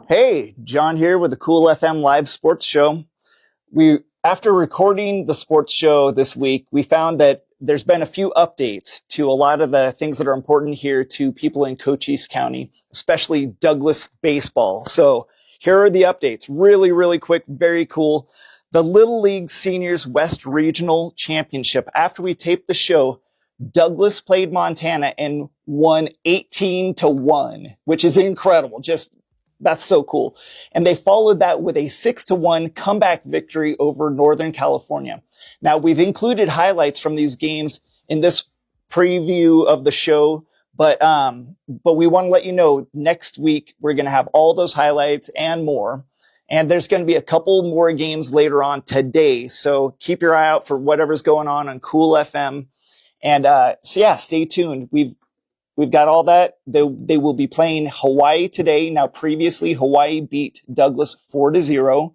Hey, John here with the Cool FM live sports show. After recording the sports show this week, we found that there's been a few updates to a lot of the things that are important here to people in Cochise County, especially Douglas baseball. So here are the updates. Really, really quick, very cool. The Little League Seniors West Regional Championship. After we taped the show, Douglas played Montana and won 18-1, which is incredible. That's so cool. And they followed that with a 6-1 comeback victory over Northern California. Now, we've included highlights from these games in this preview of the show, but we want to let you know next week we're going to have all those highlights and more. And there's going to be a couple more games later on today. So keep your eye out for whatever's going on Cool FM. And stay tuned. We've got all that. They will be playing Hawaii today. Now, previously, Hawaii beat Douglas 4-0.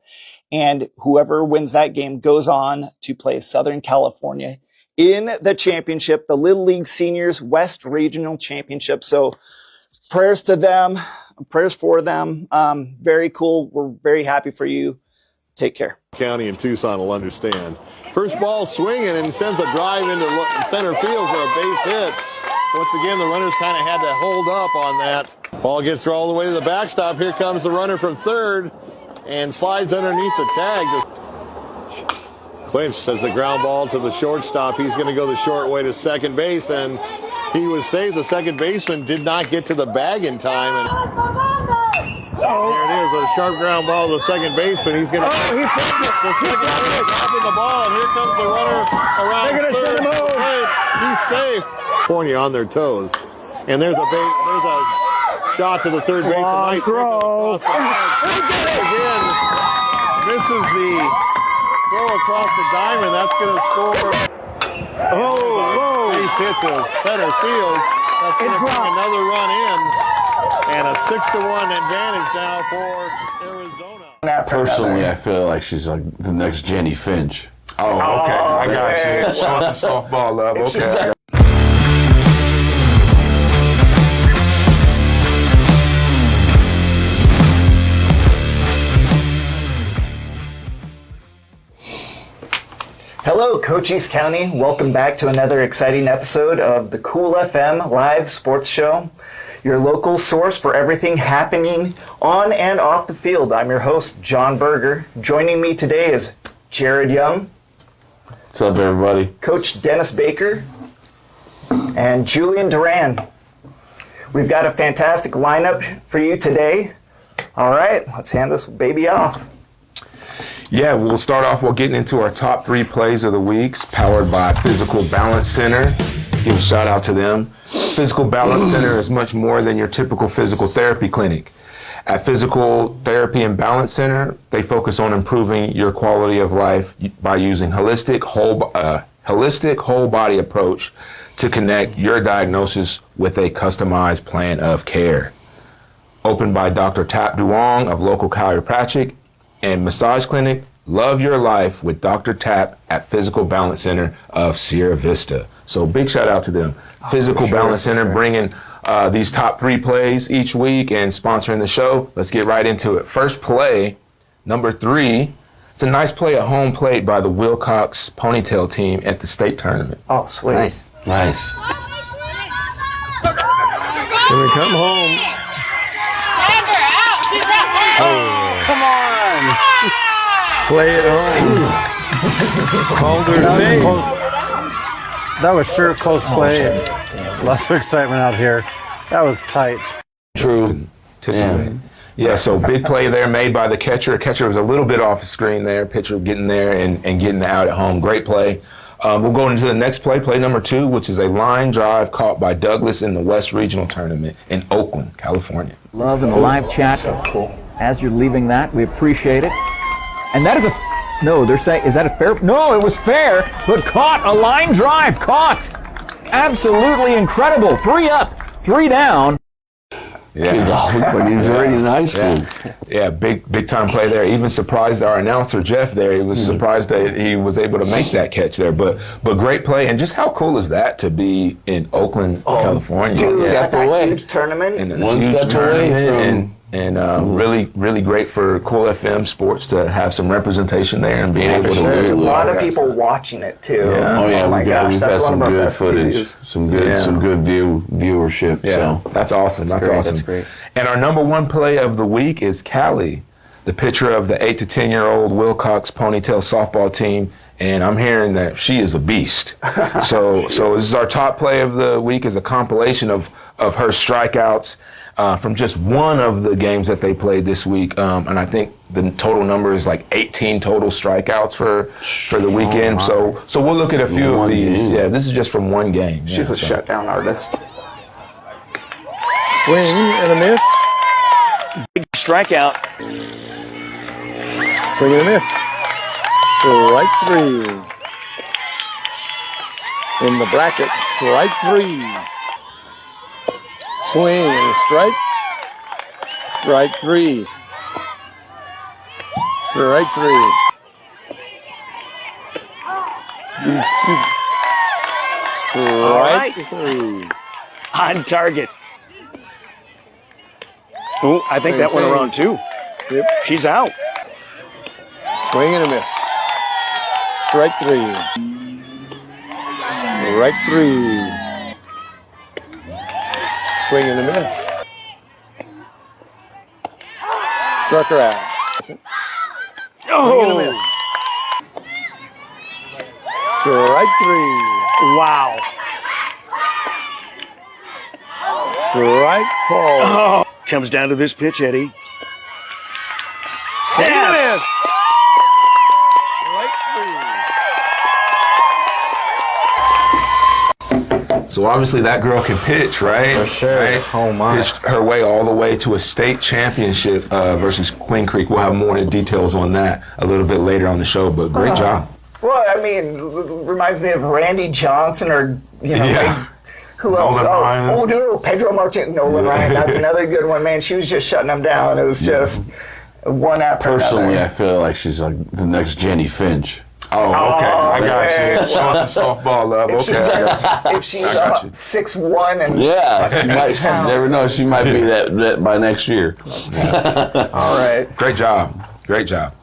And whoever wins that game goes on to play Southern California in the championship, the Little League Seniors West Regional Championship. So prayers to them, prayers for them. Very cool. We're very happy for you. Take care. County and Tucson will understand. First ball swinging and sends a drive into center field for a base hit. Once again, the runners kind of had to hold up on that. Ball gets all the way to the backstop. Here comes the runner from third and slides underneath the tag. Clinch sends the ground ball to the shortstop. He's going to go the short way to second base, and he was saved. The second baseman did not get to the bag in time. And there it is, a sharp ground ball to the second baseman. He's going to the second baseman dropping the ball, and here comes the runner around They're going to send him home. He's safe. California on their toes, and there's a shot to the third base. Long throw. Again, misses the throw across the diamond. That's going to score. Base hit to center field. That's going to bring another run in, and a 6-1 advantage now for Arizona. Personally, I feel like she's like the next Jenny Finch. Oh, okay. I got you. Show some softball love. Okay. Hello, Cochise County. Welcome back to another exciting episode of the Cool FM live sports show, your local source for everything happening on and off the field. I'm your host, Jon Berger. Joining me today is Jared Young. What's up, everybody? Coach Dennis Baker and Julian Duran. We've got a fantastic lineup for you today. All right, let's hand this baby off. Yeah, we'll start off with getting into our top 3 plays of the weeks, powered by FYZICAL Balance Center. Give a shout out to them. FYZICAL Balance Center is much more than your typical physical therapy clinic. At FYZICAL Therapy and Balance Center, they focus on improving your quality of life by using holistic whole body approach to connect your diagnosis with a customized plan of care. Opened by Dr Tap Duong of local Chiropractic and Massage Clinic, love your life with Dr. Tap at FYZICAL Balance Center of Sierra Vista. So big shout out to them. FYZICAL Balance Center bringing these top 3 plays each week and sponsoring the show. Let's get right into it. First play, number 3. It's a nice play at home plate by the Wilcox Ponytail team at the state tournament. Oh, sweet. Nice. When we come home. Come on. Play it home. Calder safe. That was sure a close play. Lots of excitement out here. That was tight. True. Yeah, so big play there made by the catcher. Catcher was a little bit off the screen there. Pitcher getting there and getting out at home. Great play. We'll go into the next play, play number 2, which is a line drive caught by Douglas in the West Regional Tournament in Oakland, California. Love in the live chat. So cool. As you're leaving that, we appreciate it. And that is no, they're saying, is that a fair? No, it was fair, but caught, a line drive, caught. Absolutely incredible. 3 up, 3 down. Yeah, looks like he's already in high school. Yeah, big time play there. Even surprised our announcer Jeff there. He was surprised that he was able to make that catch there. But great play, and just how cool is that to be in Oakland, California? Dude, step away. Huge tournament. One step away from And really, really great for Cool FM Sports to have some representation there and being able to There's a do lot of people watching it too. Yeah. Oh yeah, my gosh, we've that's had one some of our good best footage, views. some good viewership. Yeah, So that's awesome. That's great, awesome. that's great. And our number one play of the week is Callie, the pitcher of the 8 to 10-year-old Wilcox Ponytail softball team. And I'm hearing that she is a beast. So this is our top play of the week, is a compilation of her strikeouts from just one of the games that they played this week. And I think the total number is like 18 total strikeouts for the weekend. So we'll look at a few of these. Game. Yeah, this is just from one game. She's a shutdown artist. Swing and a miss. Big strikeout. Swing and a miss. Strike 3. In the bracket, strike 3. Swing and a strike. Strike 3. Strike 3. Strike 3. On target. Oh, I think that went around too. Yep. She's out. Swing and a miss. Strike 3. Strike 3. Swing and a miss. Struck her out. Swing and a miss. Strike 3. Wow. Strike 4. Oh, comes down to this pitch, Eddie. Swing and a Yes. miss. Strike 3. So obviously that girl can pitch, right? For sure. Right? Oh, my. Pitched her way all the way to a state championship versus Queen Creek. We'll have more details on that a little bit later on the show, but great job. Well, I mean, reminds me of Randy Johnson or, Yeah. who else? Nolan Ryan. Oh, no, Pedro Martin, Nolan Ryan. That's another good one, man. She was just shutting them down. It was just one after personally, another. I feel like she's like the next Jenny Finch. Oh, okay. I got man. you. Showing some softball love. If Okay. she's, I got you. if she's I got you. 6'1" and Yeah, she might. You pounds. never know. She might be that by next year. all right. Great job. Great job.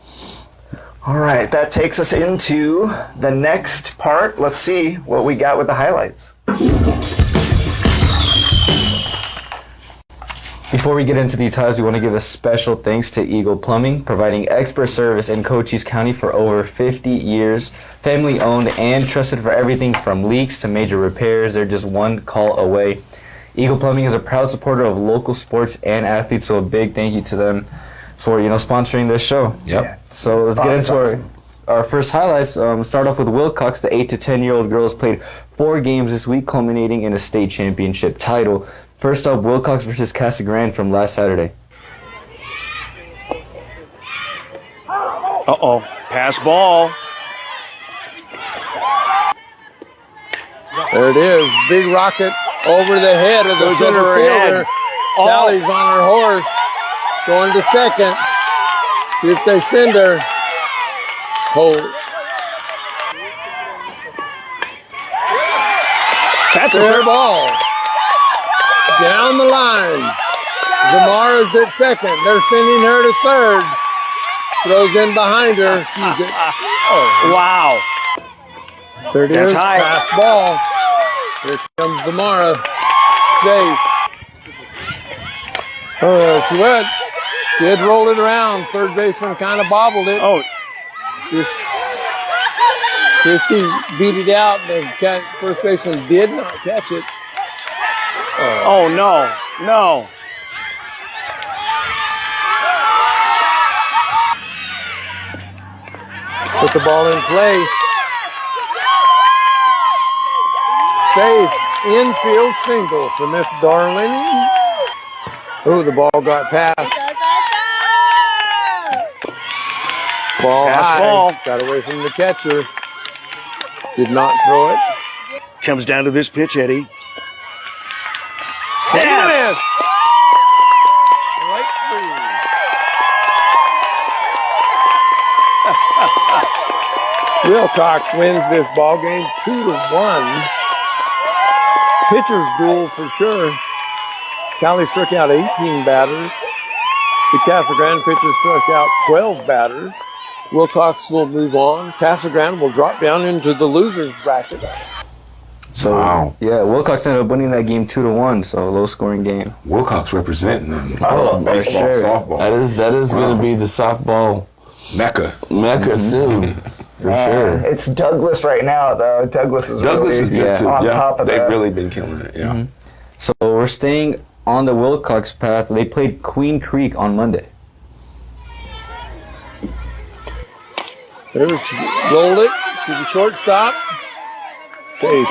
All right, that takes us into the next part. Let's see what we got with the highlights. Before we get into details, we want to give a special thanks to Eagle Plumbing, providing expert service in Cochise County for over 50 years. Family owned and trusted for everything from leaks to major repairs. They're just one call away. Eagle Plumbing is a proud supporter of local sports and athletes, so a big thank you to them for sponsoring this show. Yep. So let's get into our first highlights. Start off with Wilcox. The 8 to 10-year-old girls played 4 games this week, culminating in a state championship title. First up, Wilcox versus Casa Grande from last Saturday. Uh-oh, pass ball. There it is. Big rocket over the head of the Goes center over her fielder. head. Oh. Callie's on her horse. Going to second. See if they send her. Hold. That's Fair ball. Down the line. Zamara's at second. They're sending her to third. Throws in behind her. She's at, Wow. there it That's is. high. Pass ball. Here comes Zamara. Safe. She went. Did roll it around. Third baseman kind of bobbled it. Oh, Just Christie beat it out. The first baseman did not catch it. oh no, no. Put the ball in play. Safe infield single for Miss Darling. Oh, the ball got passed. Ball Pass high. ball. Got away from the catcher. Did not throw it. Comes down to this pitch, Eddie. Yes! Right through. Wilcox wins this ball game 2-1. Pitcher's duel for sure. Callie struck out 18 batters. The Casa Grande pitcher struck out 12 batters. Wilcox will move on. Casa Grande will drop down into the loser's bracket. So, yeah, Wilcox ended up winning that game 2-1, so low scoring game. Wilcox representing them. Oh, baseball, sure. softball. That is going to be the softball Mecca. soon. For sure. It's Douglas right now, though. Douglas is good too. on top of They've that. really been killing it. Yeah. So we're staying on the Wilcox path. They played Queen Creek on Monday. There's rolled it to the shortstop. Safe.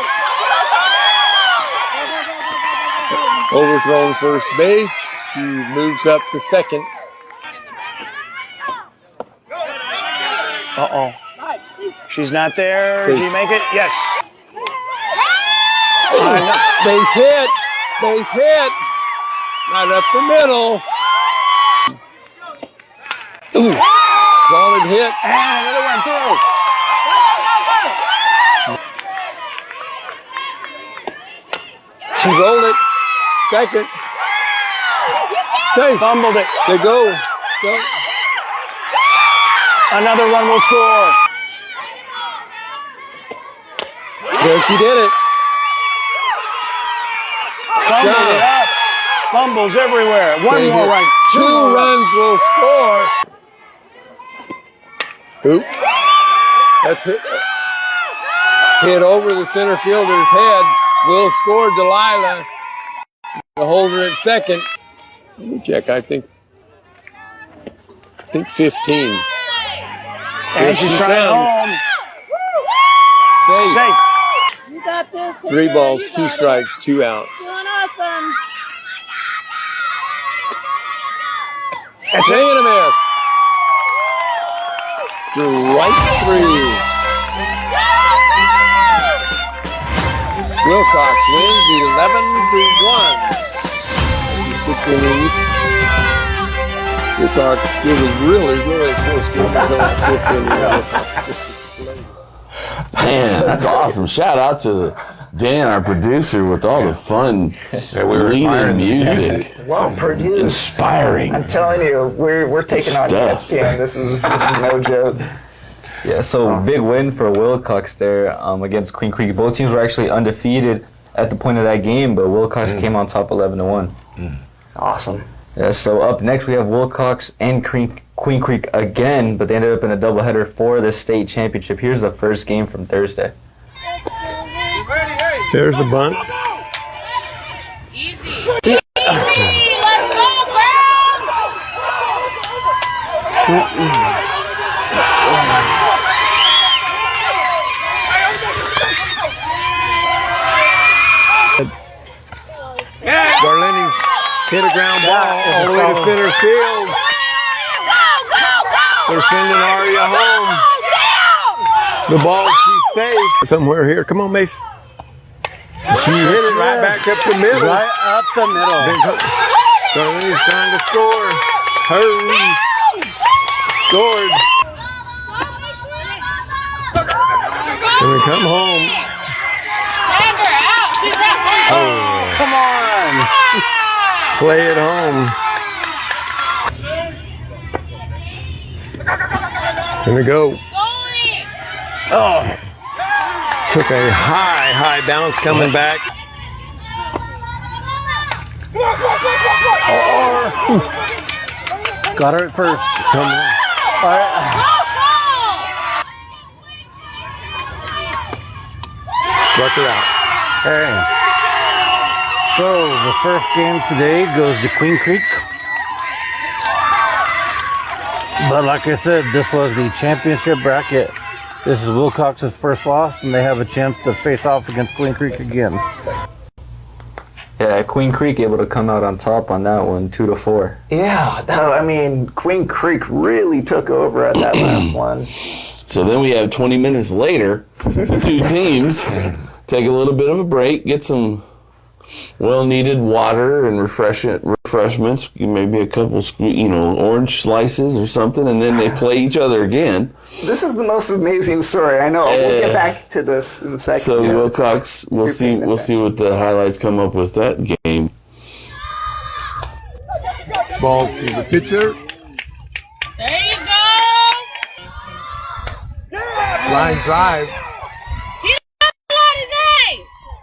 Overthrown first base. She moves up to second. Uh-oh. She's not there. Safe. Did she make it? Yes. Base hit. Base hit. Right up the middle. Ooh. Solid hit. And another one through. She rolled it. Second. Safe. Fumbled it. They go. Another one will score. There she did it. Fumbled it up. Fumbles everywhere. One They more hit. run. Two runs will score. Oop. That's hit. Hit over the center fielder's head. Will score Delilah. The holder at second. Let me check. I think 15. And she's trying home. Safe. Safe. You got this. 3 balls, You 2 got it. strikes, 2 outs. Doing awesome. Swing and a miss. Strike 3. Wilcox wins 11-1. 6 innings. Wilcox, it was really, really close game until that 5th inning. Wilcox just exploded. Man, that's awesome. Shout out to Dan, our producer, with all the fun leading music. Well produced. Inspiring. I'm telling you, we're taking on Stuff. ESPN. This is no joke. Yeah, so big win for Wilcox there against Queen Creek. Both teams were actually undefeated at the point of that game, but Wilcox came on top 11-1. Awesome. Yeah, so up next we have Wilcox and Queen Creek again, but they ended up in a doubleheader for the state championship. Here's the first game from Thursday. There's a bunt. Easy. Let's go, girls. Darleni's hit a ground ball all the way to center field. They're sending Aria home. The ball, she's safe. Somewhere here. Come on, Mace. She hit it right back up the middle. Right up the middle. Darleni's trying to score. Hurry. Scored. Gonna come home. Oh, come on. Play it home. Gonna go. Oh. Took a high bounce coming back. Got her at first. Come on. All right. Struck her out. Okay. So the first game today goes to Queen Creek. But like I said, this was the championship bracket. This is Wilcox's first loss, and they have a chance to face off against Queen Creek again. Yeah, Queen Creek able to come out on top on that one, 2-4. Yeah, no, I mean, Queen Creek really took over at that last one. So then we have 20 minutes later, the two teams take a little bit of a break, get some well-needed water and refreshments, maybe a couple, orange slices or something, and then they play each other again. This is the most amazing story. I know. We'll get back to this in a second. So Wilcox, we'll see what the highlights come up with that game. Balls to the pitcher. There you go. Line drive.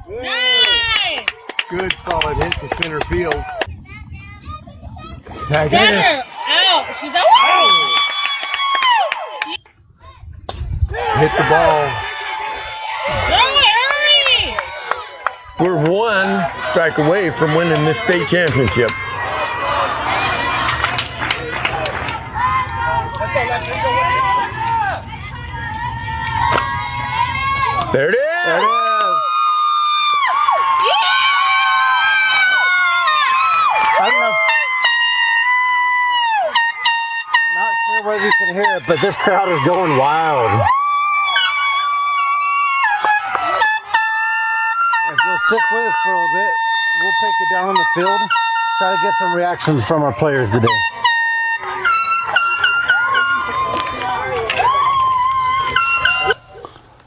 Nice. Good solid hit to center field. Tag Center. Out. She's out. hit the ball. Throw it, hurry. We're 1 strike away from winning this state championship. There it is. There it is. I don't know. Not sure whether you can hear it, but this crowd is going wild. If you'll stick with us for a little bit, we'll take you down on the field, try to get some reactions from our players today.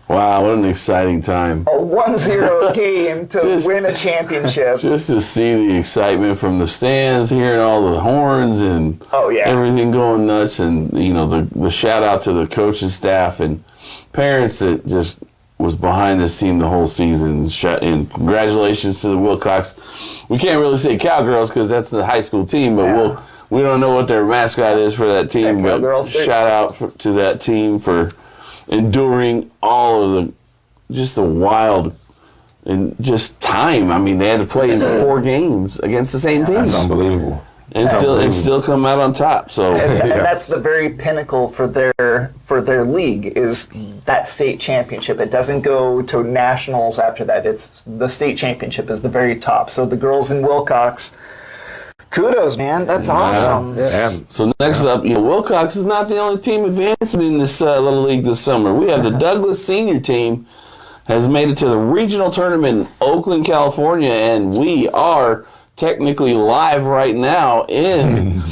Wow, what an exciting time. A 1-0 game to win a championship. Just to see the excitement from the stands, hearing all the horns and everything going nuts, and you know the shout out to the coaching staff and parents that just was behind this team the whole season. And congratulations to the Wilcox. We can't really say Cowgirls because that's the high school team, but we don't know what their mascot is for that team. But shout out to that team for enduring all of the wild and just time. I mean, they had to play in 4 games against the same team. That's unbelievable. And still come out on top. So and that's the very pinnacle for their league is that state championship. It doesn't go to nationals after that. It's the state championship is the very top. So the girls in Wilcox, kudos, man. That's awesome. So next up, Wilcox is not the only team advancing in this little league this summer. We have the Douglas senior team has made it to the regional tournament in Oakland, California, and we are technically live right now in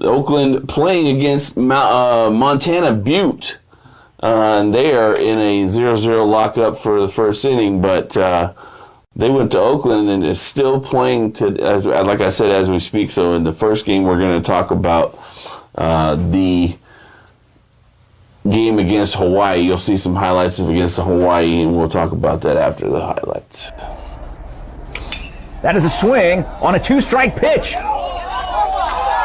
Oakland playing against Montana Butte. And they are in a 0-0 lockup for the first inning, but they went to Oakland and is still playing like I said, as we speak. So in the first game, we're going to talk about the game against Hawaii. You'll see some highlights against Hawaii, and we'll talk about that after the highlights. That is a swing on a 2-strike pitch.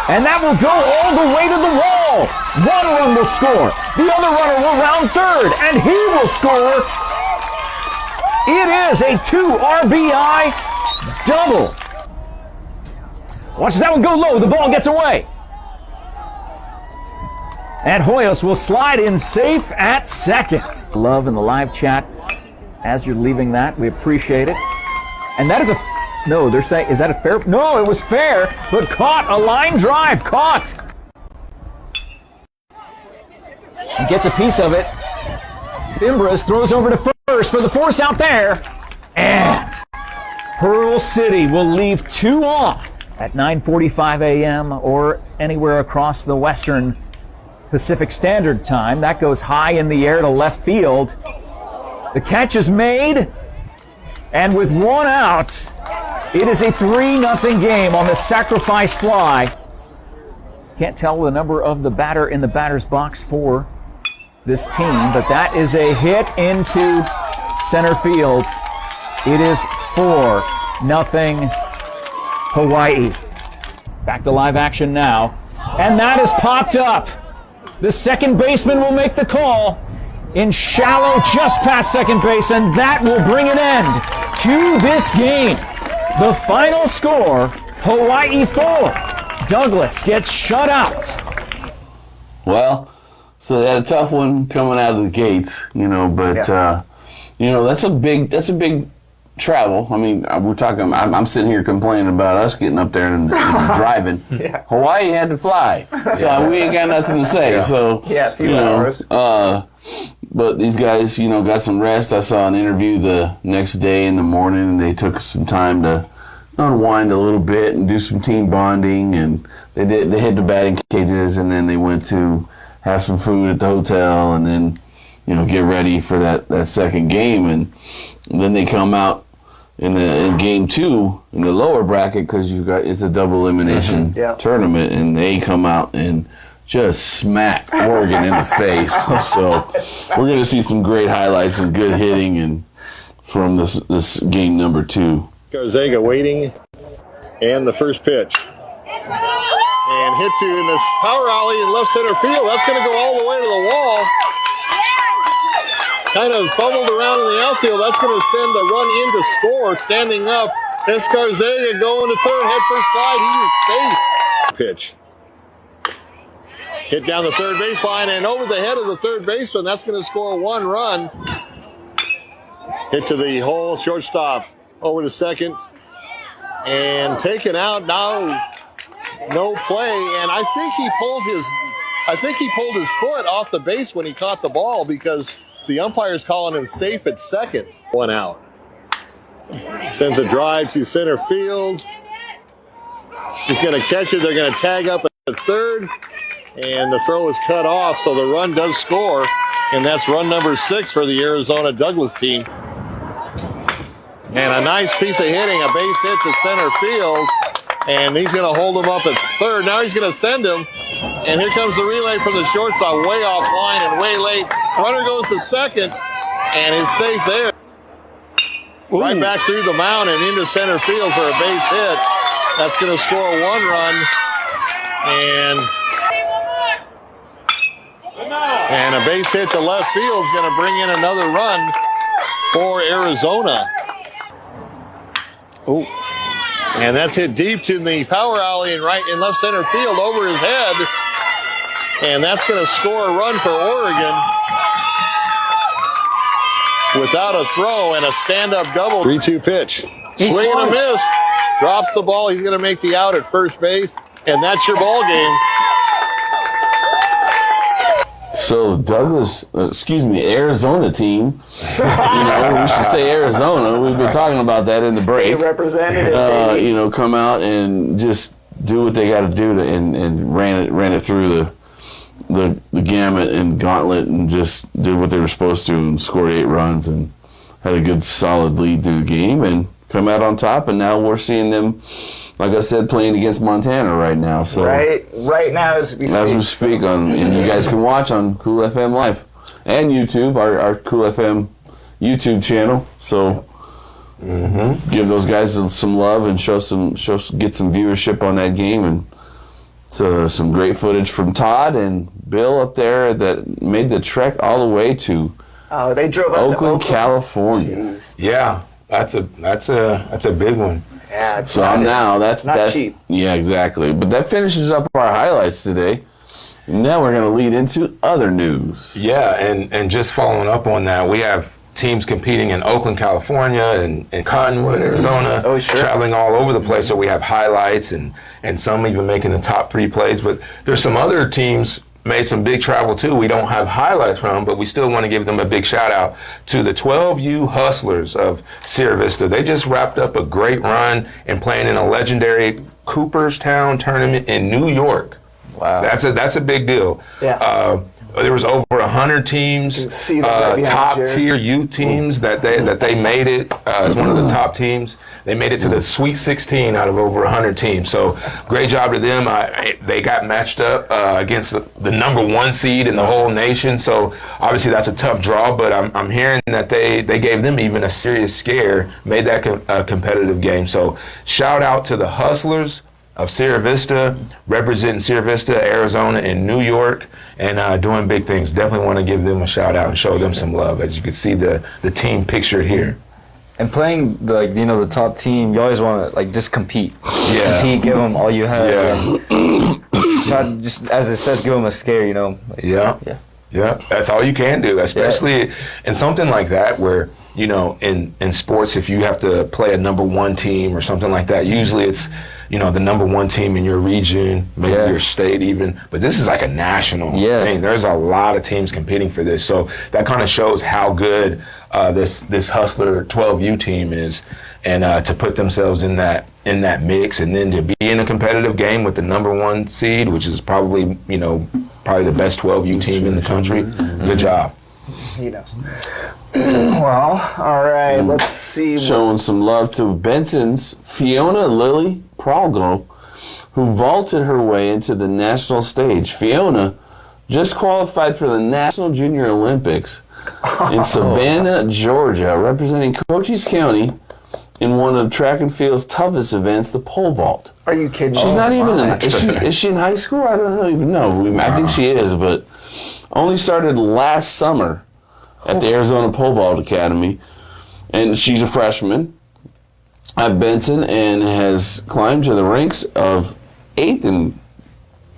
And that will go all the way to the wall. 1 run will score. The other runner will round third, and he will score. It is a 2 RBI double. Watch that one go low. The ball gets away. And Hoyos will slide in safe at second. Love in the live chat as you're leaving that. We appreciate it. And that is no, they're saying, is that a fair? No, it was fair, but caught. A line drive. Caught. He gets a piece of it. Imbras throws over to first for the force out there. And Pearl City will leave 2 on at 9:45 a.m. or anywhere across the Western Pacific Standard Time. That goes high in the air to left field. The catch is made, and with 1 out, it is a 3-0 game on the sacrifice fly. Can't tell the number of the batter in the batter's box for this team, but that is a hit into center field. It is 4-0 Hawaii. Back to live action now. And that is popped up. The second baseman will make the call in shallow just past second base, and that will bring an end to this game. The final score, Hawaii 4. Douglas gets shut out. Well, so they had a tough one coming out of the gates, but that's a big travel. I mean, we're talking. I'm sitting here complaining about us getting up there and driving. Hawaii had to fly, so we ain't got nothing to say. So a few hours. But these guys, got some rest. I saw an interview the next day in the morning, and they took some time to unwind a little bit and do some team bonding. And they hit the batting cages, and then they went to have some food at the hotel, and then get ready for that second game. And then they come out in game 2 in the lower bracket, because it's a double elimination tournament, and they come out and just smack Oregon in the face. So we're going to see some great highlights and good hitting and from this game number 2. Garzaga waiting, and the first pitch. And hit to in this power alley in left center field. That's going to go all the way to the wall. Kind of fumbled around in the outfield. That's going to send a run in to score. Standing up, Garzaga going to third, head first slide. He is safe. Pitch. Hit down the third baseline and over the head of the third baseman. That's going to score 1 run. Hit to the hole, shortstop. Over to second. And taken out now. No play, and I think he pulled his foot off the base when he caught the ball, because the umpire's calling him safe at second. 1 out. Sends a drive to center field. He's going to catch it. They're going to tag up at third, and the throw is cut off, so the run does score, and that's run number 6 for the Arizona Douglas team. And a nice piece of hitting, a base hit to center field. And he's going to hold him up at third. Now he's going to send him. And here comes the relay from the shortstop, way offline and way late. Runner goes to second, and is safe there. Ooh. Right back through the mound and into center field for a base hit. That's going to score 1 run. And a base hit to left field is going to bring in another run for Arizona. Oh. And that's hit deep to the power alley and right in left center field over his head. And that's going to score a run for Oregon without a throw and a stand-up double. 3-2 pitch. Swing and a miss. Drops the ball. He's going to make the out at first base. And that's your ball game. So Arizona team, we should say Arizona. We've been talking about that in the break. Representative, come out and just do what they got to do and ran it through the gamut and gauntlet and just did what they were supposed to and scored 8 runs and had a good solid lead through the game and come out on top. And now we're seeing them, like I said, playing against Montana right now. So right now as we speak, and you guys can watch on Cool FM Live and YouTube, our Cool FM YouTube channel. So give those guys some love and get some viewership on that game. And some great footage from Todd and Bill up there that made the trek all the way to they drove Oakland, California. Jeez. Yeah, that's a big one. Yeah, that's not cheap. Yeah, exactly. But that finishes up our highlights today. Now we're going to lead into other news. Yeah, and just following up on that, we have teams competing in Oakland, California, and Cottonwood, Arizona, traveling all over the place. So we have highlights and some even making the top 3 plays. But there's some other teams made some big travel too. We don't have highlights from them, but we still want to give them a big shout out to the 12U Hustlers of Sierra Vista. They just wrapped up a great run and playing in a legendary Cooperstown tournament in New York. Wow, that's a big deal. Yeah. There was over 100 teams, top tier youth teams that they made it as one of the top teams. They made it to the Sweet 16 out of over 100 teams. So great job to them. They got matched up against the number 1 seed in the whole nation. So obviously that's a tough draw, but I'm hearing that they gave them even a serious scare, made that a competitive game. So shout out to the Hustlers of Sierra Vista, representing Sierra Vista, Arizona, and New York, and doing big things. Definitely want to give them a shout out and show them some love. As you can see the team pictured here. And playing the top team, you always want to just compete. Yeah. Compete, give them all you have. Yeah. And try to, just as it says, give them a scare. Yeah. That's all you can do, especially in something like that where in sports, if you have to play a number 1 team or something like that, usually it's the number 1 team in your region, maybe your state even. But this is like a national thing. There's a lot of teams competing for this. So that kind of shows how good this Hustler 12U team is, and to put themselves in that mix, and then to be in a competitive game with the number 1 seed, which is probably the best 12U team in the country. Good job. You know. Well, all right. Let's see. Showing some love to Benson's Fiona Lily Pralgo, who vaulted her way into the national stage. Fiona just qualified for the National Junior Olympics in Savannah, Georgia, representing Cochise County in one of track and field's toughest events, the pole vault. Are you kidding me? She's not even is she in high school? I don't even know. I think she is, but only started last summer at the Arizona Pole Vault Academy, and she's a freshman at Benson and has climbed to the ranks of 8th in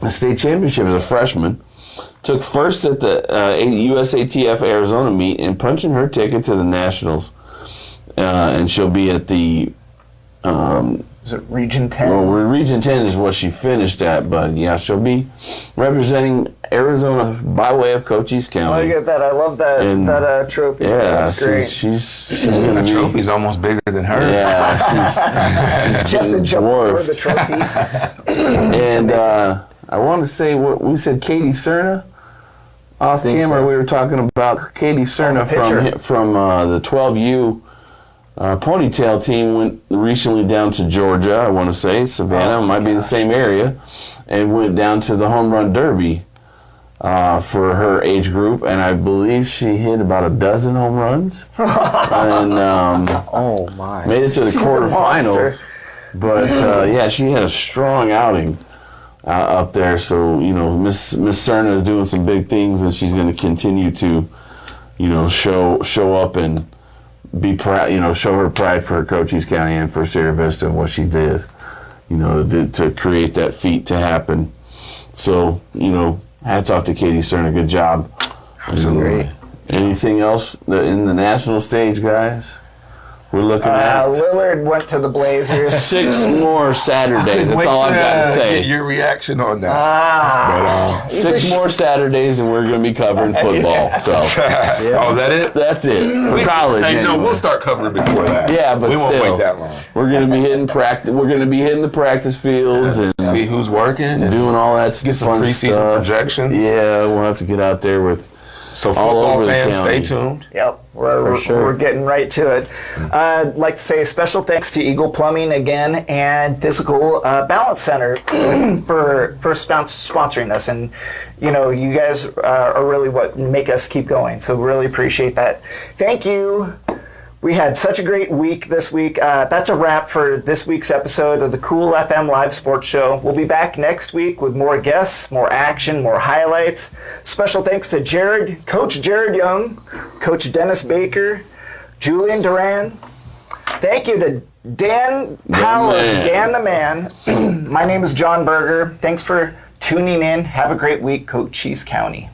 the state championship as a freshman. Took first at the USATF Arizona meet and punching her ticket to the Nationals. And she'll be at the... is it Region 10? Well, Region 10 is what she finished at, but yeah, she'll be representing Arizona by way of Cochise County. Look at that. I love that trophy. Yeah, that's great. she's going to be... The trophy's almost bigger than her. Yeah, she's just the jump over dwarfed. the trophy. And I want to say what we said, Katie Cerna. Off camera, we were talking about Katie Cerna from the 12U ponytail team. Went recently down to Georgia, I want to say, Savannah, might be the same area, and went down to the home run derby for her age group, and I believe she hit about a dozen home runs, and made it to the quarterfinals. But yeah, she had a strong outing up there, so Miss Cerna is doing some big things, and she's going to continue to show up and be proud, show her pride for Cochise County and for Sierra Vista and what she did, to create that feat to happen. So, hats off to Katie Cerna. Good job. Great. Anything else in the national stage, guys? We're looking at Lillard went to the Blazers. 6 more Saturdays. That's all I've got to say. Get your reaction on that. 6 more Saturdays, and we're going to be covering football. So, Oh, that it? That's it for college. Hey, no, anyway. we'll start covering before that. Yeah, but we won't still, wait that long. we're going to be hitting practice. We're going to be hitting the practice fields and see who's working and doing all that get some fun preseason stuff. projections. Yeah, we'll have to get out there with. So all football over the fans, county. stay tuned. Yep, we're getting right to it. I'd like to say special thanks to Eagle Plumbing again and Physical Balance Center for sponsoring us. And, you guys are really what make us keep going. So really appreciate that. Thank you. We had such a great week this week. That's a wrap for this week's episode of the Cool FM Live Sports Show. We'll be back next week with more guests, more action, more highlights. Special thanks to Coach Jared Young, Coach Dennis Baker, Julian Duran. Thank you to Dan Powers, Dan the Man. My name is Jon Berger. Thanks for tuning in. Have a great week, Cochise County.